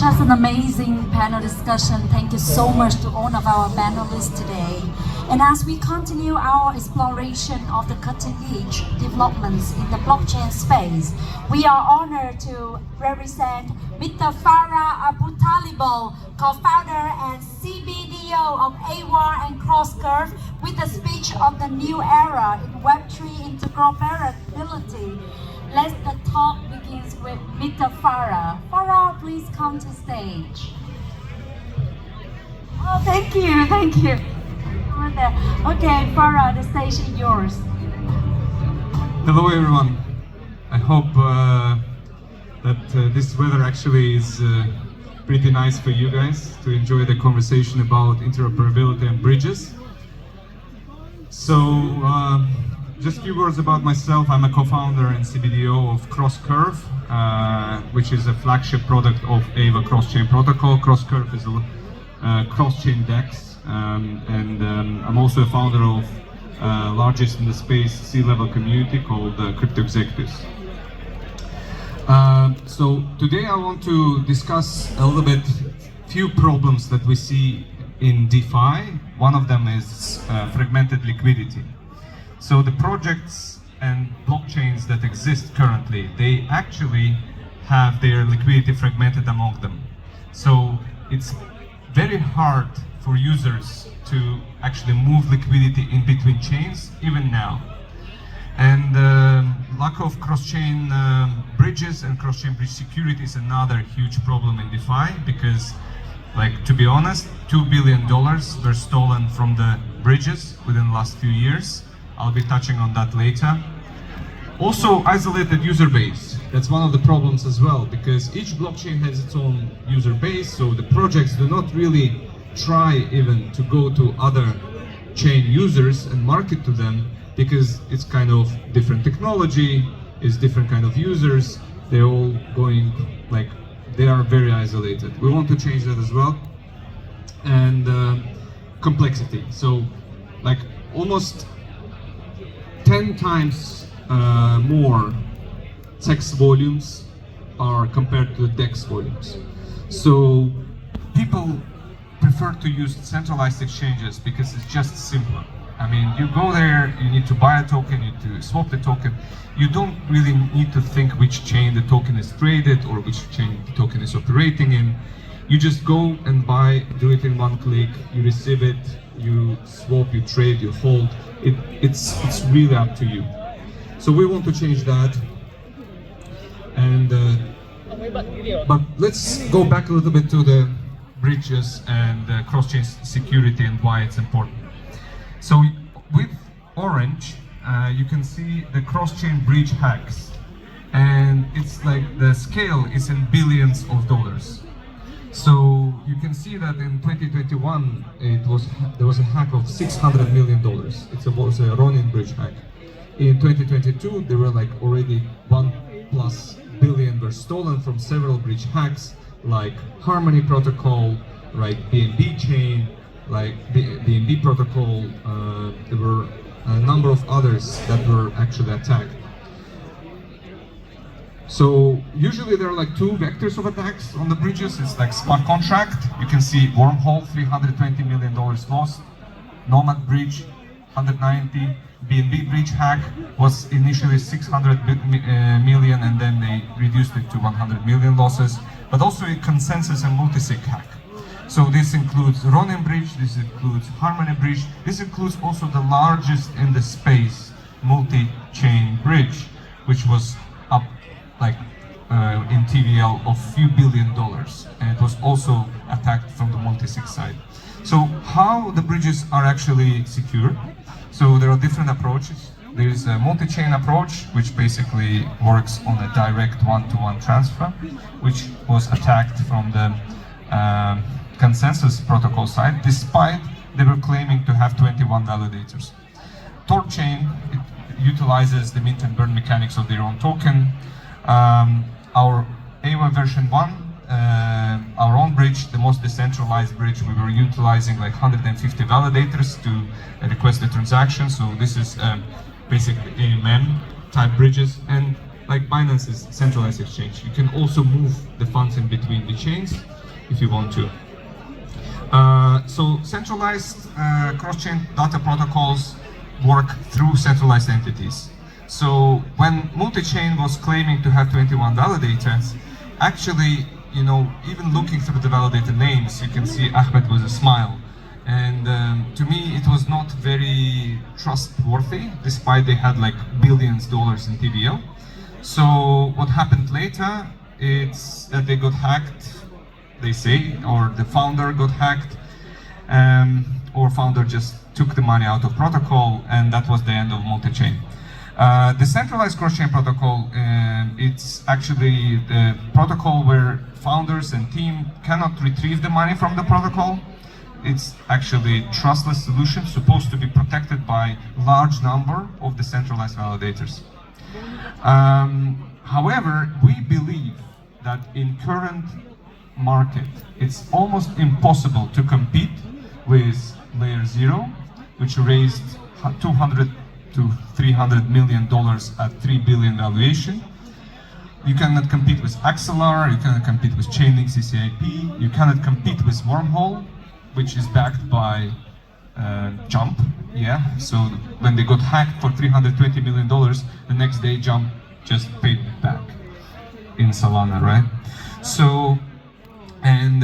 just an amazing panel discussion. Thank you so much to all of our panelists today. And as we continue our exploration of the cutting-edge developments in the blockchain space, we are honored to represent Mr. Farah Abutalebo, co-founder and CBDO of AWAR and CrossCurve, with a speech of the new era in Web3 interoperability. The talk begins with Mr. Farah. Farah, please come to stage. Oh, thank you, thank you. Okay, Farah, the stage is yours. Hello everyone. I hope that this weather actually is pretty nice for you guys to enjoy the conversation about interoperability and bridges. So, just a few words about myself. I'm a co-founder and CBDO of CrossCurve, which is a flagship product of AVA cross-chain protocol. CrossCurve is a cross-chain DEX, and I'm also a founder of largest in the space C-level community called Crypto Executives. So today I want to discuss a little bit few problems that we see in DeFi. One of them is fragmented liquidity. So the projects and blockchains that exist currently, they actually have their liquidity fragmented among them. So it's very hard for users to actually move liquidity in between chains, even now. And lack of cross-chain bridges and cross-chain bridge security is another huge problem in DeFi, because, like, to be honest, $2 billion were stolen from the bridges within the last few years. I'll be touching on that later. Also, isolated user base. That's one of the problems as well, because each blockchain has its own user base, so the projects do not really try even to go to other chain users and market to them, because it's kind of different technology, it's different kind of users, they're all going, like, they are very isolated. We want to change that as well. And complexity. So, like, almost 10 times more text volumes are compared to the DEX volumes. So people prefer to use centralized exchanges because it's just simpler. I mean, you go there, you need to buy a token, you need to swap the token. You don't really need to think which chain the token is traded or which chain the token is operating in. You just go and buy, do it in one click, you receive it, you swap, you trade, you hold. It's really up to you. So we want to change that. And but let's go back a little bit to the bridges and cross-chain security and why it's important. So with orange, you can see the cross-chain bridge hacks, and it's like the scale is in billions of dollars. So you can see that in 2021, there was a hack of $600 million. It was a Ronin bridge hack. In 2022, there were like already $1+ billion were stolen from several bridge hacks, like Harmony Protocol, like BNB chain, like BNB protocol. There were a number of others that were actually attacked. So usually there are like two vectors of attacks on the bridges. It's like smart contract. You can see Wormhole, $320 million lost. Nomad bridge, 190. BNB bridge hack was initially 600 million, and then they reduced it to 100 million losses. But also a consensus and multisig hack. So this includes Ronin bridge, this includes Harmony bridge, this includes also the largest in the space multi-chain bridge, which was up like in TVL of few $1 billion, and it was also attacked from the multisig side. So how the bridges are actually secured? So there are different approaches. There is a multi-chain approach, which basically works on a direct one-to-one transfer, which was attacked from the consensus protocol side, despite they were claiming to have 21 validators. TorChain, it utilizes the mint and burn mechanics of their own token. Our AWA version 1, our own bridge, the most decentralized bridge, we were utilizing like 150 validators to request the transaction. So this is basically AMM type bridges. And like Binance is centralized exchange. You can also move the funds in between the chains if you want to. So centralized cross-chain data protocols work through centralized entities. So when multi-chain was claiming to have 21 validators, actually, you know, even looking through the validator names, you can see Ahmed with a smile. And to me, it was not very trustworthy, despite they had like billions of dollars in TVL. So what happened later, it's that they got hacked, they say, or the founder got hacked, or founder just took the money out of protocol, and that was the end of multi-chain. The centralized cross-chain protocol, it's actually the protocol where founders and team cannot retrieve the money from the protocol. It's actually a trustless solution, supposed to be protected by large number of the centralized validators. However, we believe that in current market, it's almost impossible to compete with Layer 0, which raised 200 to 300 million dollars at 3 billion valuation. You cannot compete with Axelar, you cannot compete with Chainlink CCIP, you cannot compete with Wormhole, which is backed by Jump. Yeah, so when they got hacked for $320 million, the next day Jump just paid back in Solana, right? So, and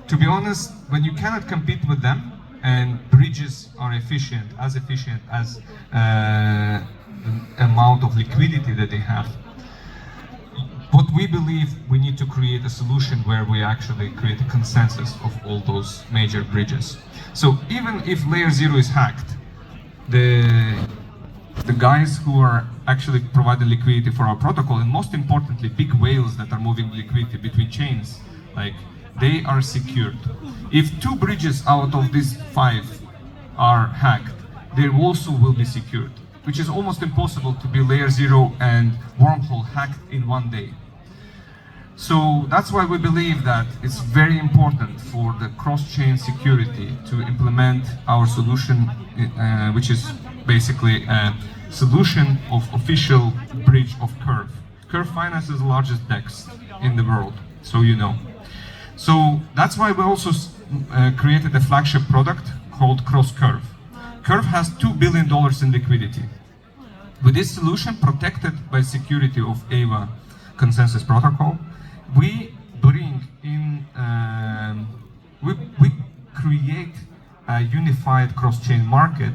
to be honest, when you cannot compete with them, and bridges are efficient as the amount of liquidity that they have, what we believe, we need to create a solution where we actually create a consensus of all those major bridges. So even if Layer 0 is hacked, the guys who are actually providing liquidity for our protocol, and most importantly, big whales that are moving liquidity between chains, like, they are secured. If 2 bridges out of these 5 are hacked, they also will be secured, which is almost impossible to be Layer 0 and Wormhole hacked in one day. So that's why we believe that it's very important for the cross-chain security to implement our solution, which is basically a solution of official bridge of Curve. Curve Finance is the largest DEX in the world, so you know. So that's why we also created a flagship product called CrossCurve. Curve has $2 billion in liquidity. With this solution, protected by security of AVA consensus protocol, we bring in, we create a unified cross-chain market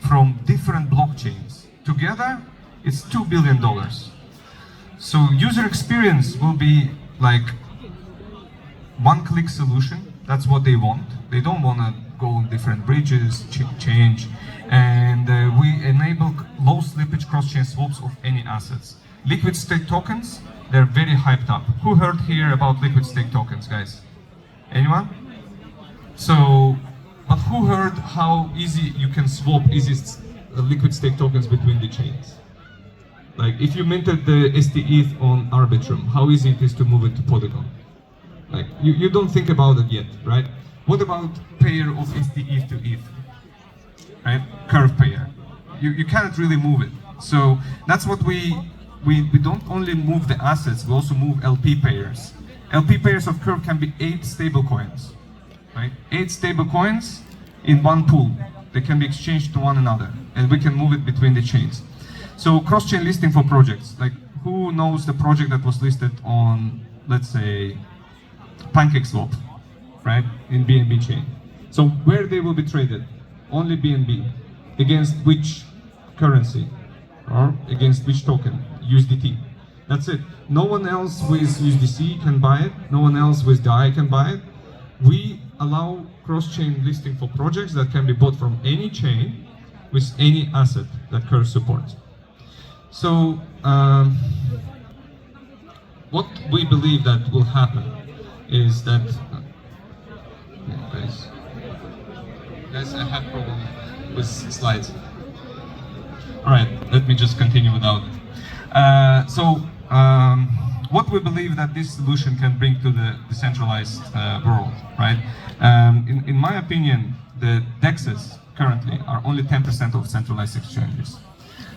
from different blockchains. Together, it's $2 billion. So user experience will be like one-click solution. That's what they want. They don't want to go on different bridges, change, and we enable low slippage cross-chain swaps of any assets. Liquid stake tokens, they're very hyped up. Who heard here about liquid stake tokens, guys? Anyone? So, but who heard how easy you can swap liquid stake tokens between the chains? Like, if you minted the STETH on Arbitrum, how easy it is to move it to Polygon? Like, you don't think about it yet, right? What about pair of STETH to ETH, right? Curve pair. You cannot really move it. So that's what we don't only move the assets, we also move LP pairs. LP pairs of Curve can be 8 stable coins, right? 8 stable coins in one pool. They can be exchanged to one another, and we can move it between the chains. So cross-chain listing for projects. Like, who knows the project that was listed on, let's say, PancakeSwap, right, in BNB chain? So where they will be traded? Only BNB. Against which currency? Or against which token? USDT. That's it. No one else with USDC can buy it. No one else with DAI can buy it. We allow cross-chain listing for projects that can be bought from any chain with any asset that Curve supports. So what we believe that will happen is that guys, I have problem with slides. All right, let me just continue without it. What we believe that this solution can bring to the decentralized world, right? In my opinion, the DEXs currently are only 10% of centralized exchanges.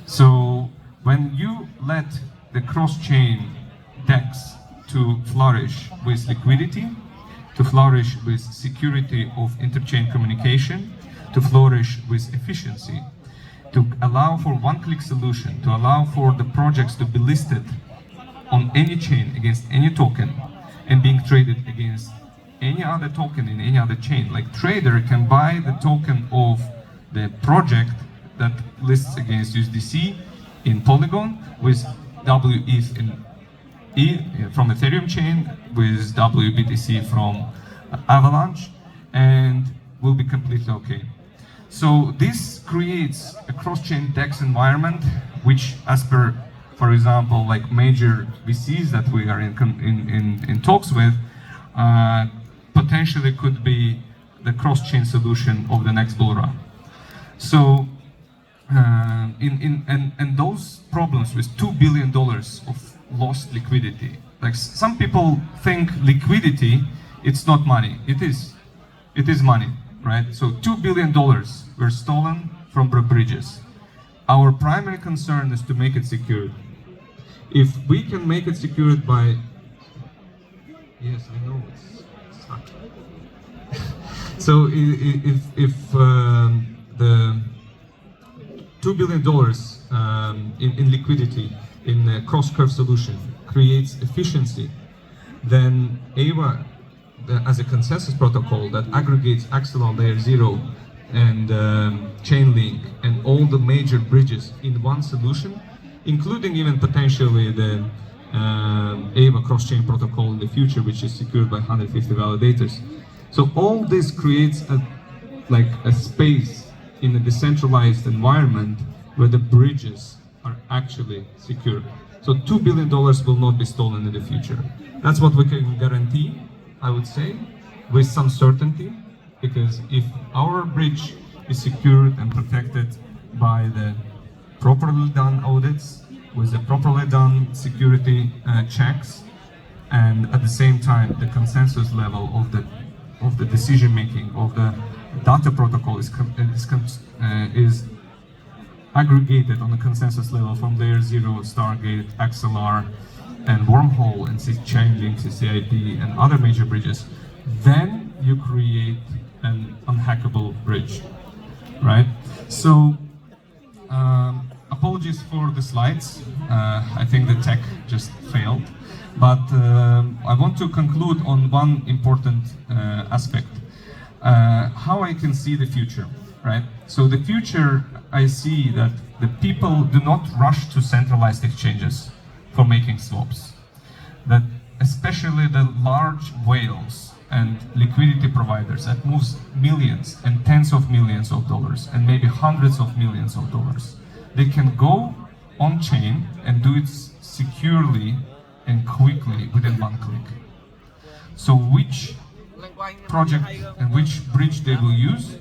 So when you let the cross-chain DEX to flourish with liquidity, to flourish with security of interchain communication, to flourish with efficiency, to allow for one-click solution, to allow for the projects to be listed on any chain against any token and being traded against any other token in any other chain. Like trader can buy the token of the project that lists against USDC in Polygon with WETH in from Ethereum chain, with WBTC from Avalanche, and will be completely okay. So this creates a cross-chain DEX environment, which, as per, for example, like major VCs that we are in talks with, potentially could be the cross-chain solution of the next bull run. So, and those problems with $2 billion of lost liquidity. Like some people think liquidity, it's not money. It is money, right? So $2 billion were stolen from the bridges. Our primary concern is to make it secured. If we can make it secured by, yes, I know it's hard. So if the $2 billion in liquidity in a cross-curve solution creates efficiency, then AVA, as a consensus protocol that aggregates Axelar Layer 0 and Chainlink and all the major bridges in one solution, including even potentially the AVA cross-chain protocol in the future, which is secured by 150 validators. So all this creates a space in a decentralized environment where the bridges are actually secure. So $2 billion will not be stolen in the future. That's what we can guarantee, I would say, with some certainty, because if our bridge is secured and protected by the properly done audits, with the properly done security checks, and at the same time the consensus level of the decision making of the data protocol is aggregated on a consensus level from Layer 0, Stargate, Axelar, and Wormhole, and Chainlink, CCIP, and other major bridges, then you create an unhackable bridge, right? So, apologies for the slides. I think the tech just failed. But I want to conclude on one important aspect. How I can see the future, right? So the future, I see that the people do not rush to centralized exchanges for making swaps. That especially the large whales and liquidity providers that moves millions and tens of millions of dollars and maybe hundreds of millions of dollars, they can go on chain and do it securely and quickly within one click. So which project and which bridge they will use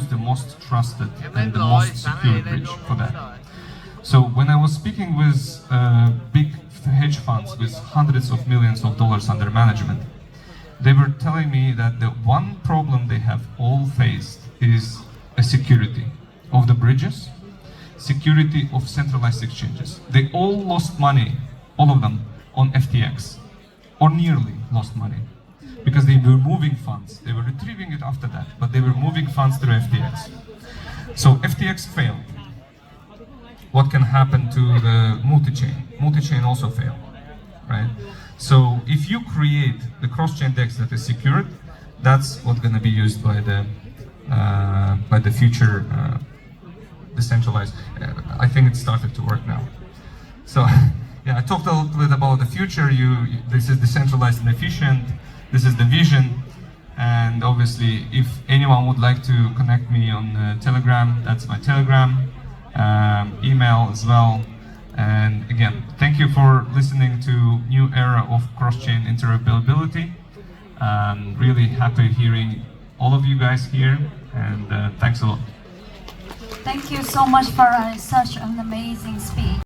the most trusted and the most secure bridge for that. So when I was speaking with big hedge funds with hundreds of millions of dollars under management, they were telling me that the one problem they have all faced is a security of the bridges, security of centralized exchanges. They all lost money, all of them, on FTX, or nearly lost money, because they were moving funds. They were retrieving it after that, but they were moving funds through FTX. So FTX failed. What can happen to the multi-chain? Multi-chain also failed, right? So if you create the cross-chain DEX that is secured, that's what's going to be used by the future decentralized. I think it started to work now. So yeah, I talked a little bit about the future. This is decentralized and efficient. This is the vision. And obviously, if anyone would like to connect me on Telegram, that's my Telegram, email as well. And again, thank you for listening to New Era of Cross-Chain Interoperability. Really happy hearing all of you guys here, and thanks a lot. Thank you so much for such an amazing speech.